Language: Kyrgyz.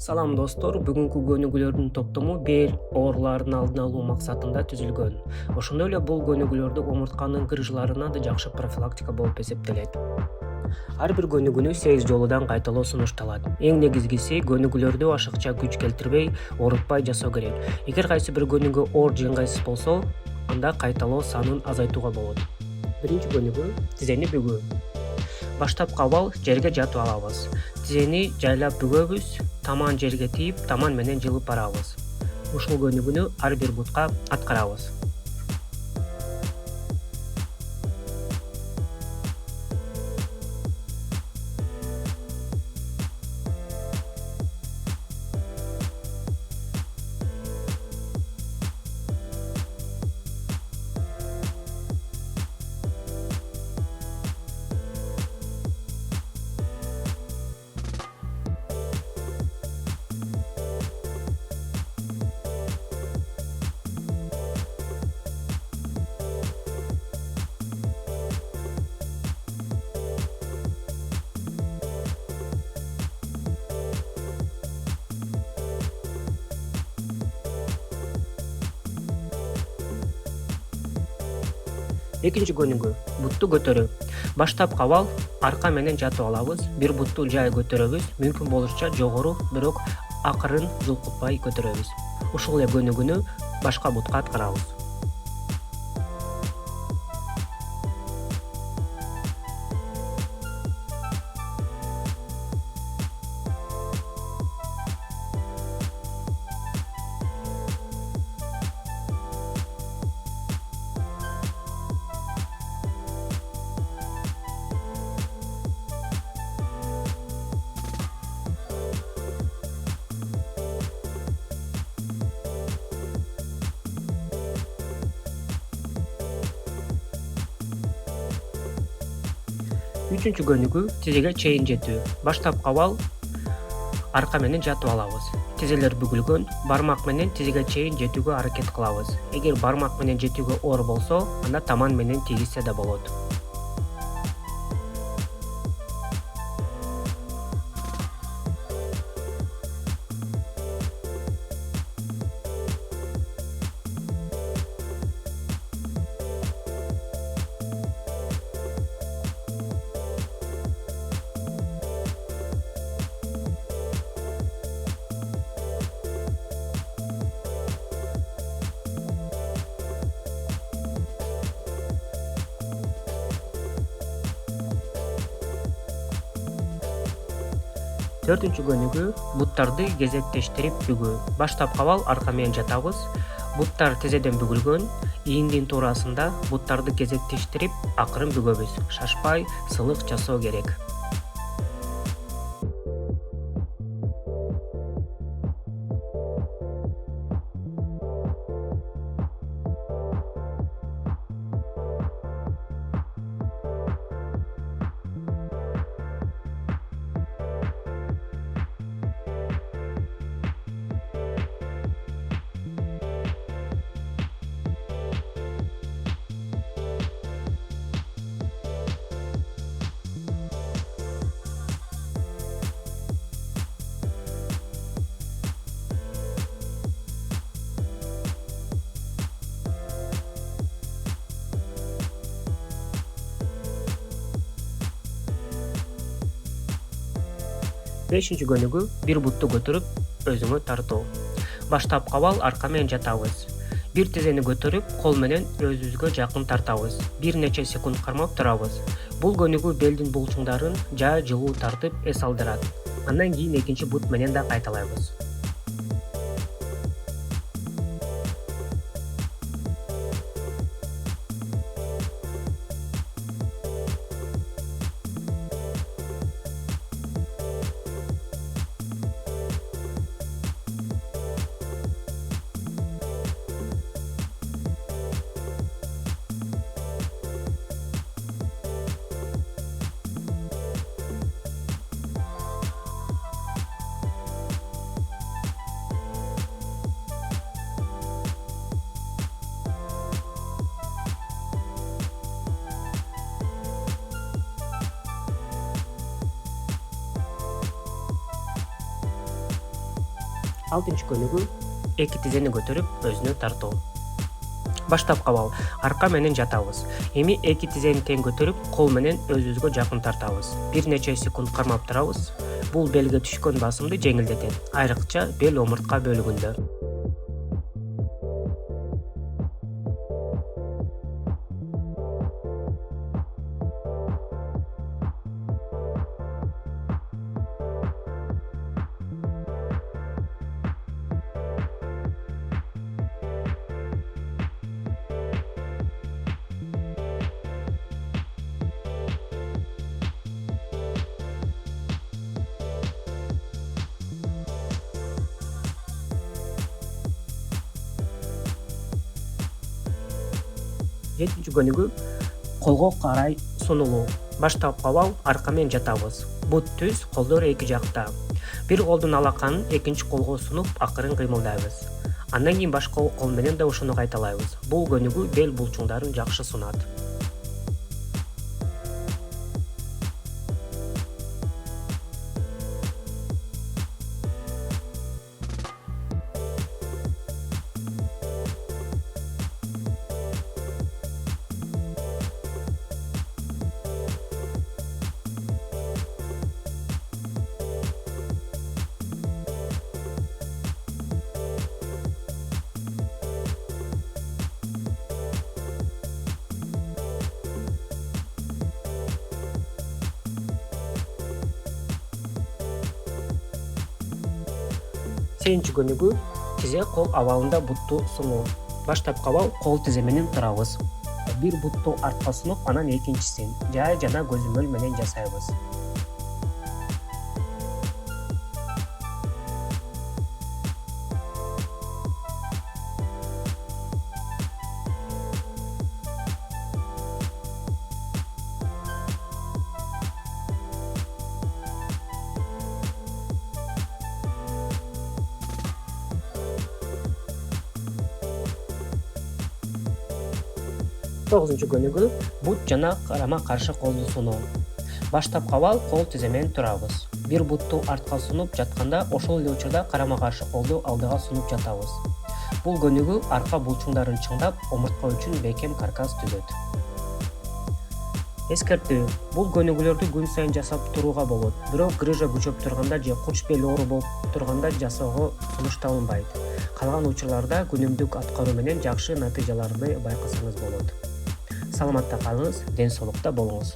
Салам достор, бүгүнкү көнүгүүлөрдүн топтому бел ооруларынын алдын алуу максатында түзүлгөн. Ошондой эле бул көнүгүүлөрдү омуртканын кыржыларына да жакшы профилактика болуп эсептелет. Ар бир көнүгүүнү 8 жолудан кайталоо сунушталат. Эң негизгиси көнүгүүлөрдү ашыкча күч келтирбей, оорутпай жасоо керек. Эгер кайсы бир көнүгүү оор же ыңгайсыз болсо, анда кайталоо санын азайтууга болот. Биринчи көнүгүү — тизени бүгүү. Баштапкы абал жерге жатып алабыз. Тизени жайлап бүгөбүз, таман жерге тийип, таман менен жылып барабыз. Ушул көнүгүүнү ар бир бутка аткарабыз. Экинчи көнүгүү — бутту көтөрүү. Баштапкы абал арка менен жатып алабыз. Бир бутту жай көтөрөбүз, мүмкүн болушунча жогору, бирок акырын жулкутпай көтөрөбүз. Ушул эле көнүгүүнү башка бутка аткарабыз. Үчүнчү көнүгүү — тизеге чейин жетүү. Баштапкы абал арка менен жатып алабыз. Тизелер бүгүлгөн, бармак менен тизеге чейин жетүүгө аракет кылабыз. Эгер бармак менен жетүүгө оор болсо, анда таман менен тийгизсе да болот. Төртүнчү көнүгүү — буттарды кезектештирип бүгүү. Баштапкы абал арка менен жатабыз. Буттар тизеден бүгүлгөн, ийиндин туурасында буттарды кезектештирип, акырын бүгөбүз. Шашпай, сылык жасоо керек. Бешинчи көнүгүү — бир бутту көтөрүп, өзүңө тартуу. Баштапкы абал арка менен жатабыз. Бир тизени көтөрүп, кол менен өзүбүзгө жакын тартабыз. Бир нече секунд кармап турабыз. Бул көнүгүү белдин булчуңдарын жай жылуу тартып эс алдырат. Андан кийин экинчи бут менен да кайталайбыз. Алтынчы көнүгү эки тизени көтөрүп өзүнө тартуу. Баштап кабал арка менен жатабыз. Эми эки тизени тең көтөрүп кол менен өзүбүзгө жакын тартабыз. Бир нече секунд кармап турабыз. Бул белге түшкөн басымды жеңилдетет, айрыкча бел омуртка бөлүгүндө. 7 көнүгү колго карай сунулуу. Баштап кабал арка менен жатабыз. Бут түз, колдор эки жакта. Бир колдун алаканын экинчи колго сунуп акырын кыймылдайбыз. Андан кийин башка кол менен да ошону кайталайбыз. Бул көнүгүү бел булчуңдарын жакшы сунат. 8 көнүгү тизе кол абалында бутту сунуу. Баштап кабал кол тизе менен турабыз. Бир бутту артка сунуп, анан экинчисин жай жана көзөмөл менен жасайбыз. 9 көнүгү бут жана карама каршы колду сунуу. Баштап кабал кол тизе менен турабыз. Бир бутту артка сунуп жатканда, ошол эле учурда карама каршы колду алдыга сунуп жатабыз. Бул көнүгүү арка булчуңдарын чыңдап, омуртка үчүн бекем каркас түзөт. Эскертүү: бул көнүгүүлөрдү күн сайын жасап турууга болот, бирок грыжа күчөп турганда же куч бел оору болуп турганда жасоого сунуш табылбайт. Калган учурларда күнүмдүк аткаруу менен жакшы натыйжаларды байкасаңыз болот. Саламатта калыңыз, ден соолукта болуңуз.